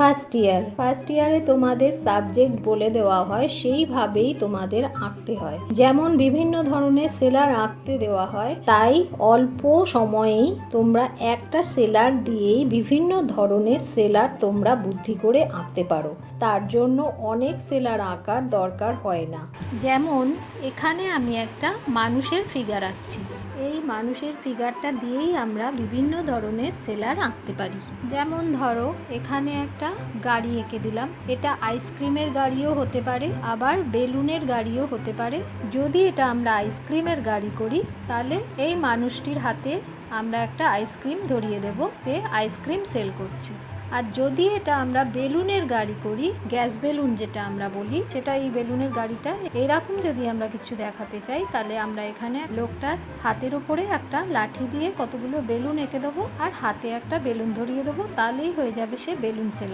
First ইয়ারে তোমাদের subject বলে দেওয়া হয়, সেইভাবেই তোমাদের আঁকতে হয়। যেমন বিভিন্ন ধরনের সেলার আঁকতে দেওয়া হয়, তাই অল্প সময়েই তোমরা একটা সেলার দিয়েই বিভিন্ন ধরনের সেলার তোমরা বুদ্ধি করে আঁকতে পারো। তার জন্য অনেক সেলার আঁকার দরকার হয় না। যেমন এখানে আমি একটা মানুষের ফিগার আঁকছি। এই মানুষের ফিগারটা দিয়েই আমরা বিভিন্ন ধরনের সেলার আঁকতে পারি। যেমন ধরো এখানে একটা গাড়ি এঁকে দিলাম। এটা আইসক্রিমের গাড়িও হতে পারে, আবার বেলুনের গাড়িও হতে পারে। যদি এটা আমরা আইসক্রিমের গাড়ি করি, তাহলে এই মানুষটির হাতে আমরা একটা আইসক্রিম ধরিয়ে দেব, যে আইসক্রিম সেল করছে। আর যদি এটা আমরা বেলুনের গাড়ি করি, গ্যাস বেলুন যেটা আমরা বলি, সেটা এই বেলুনের গাড়িটা এরকম যদি আমরা কিছু দেখাতে চাই, তাহলে আমরা এখানে লোকটার হাতের উপরে একটা লাঠি দিয়ে কতগুলো বেলুন এঁকে দেবো আর হাতে একটা বেলুন ধরিয়ে দেবো, তাহলেই হয়ে যাবে সে বেলুন সেলার।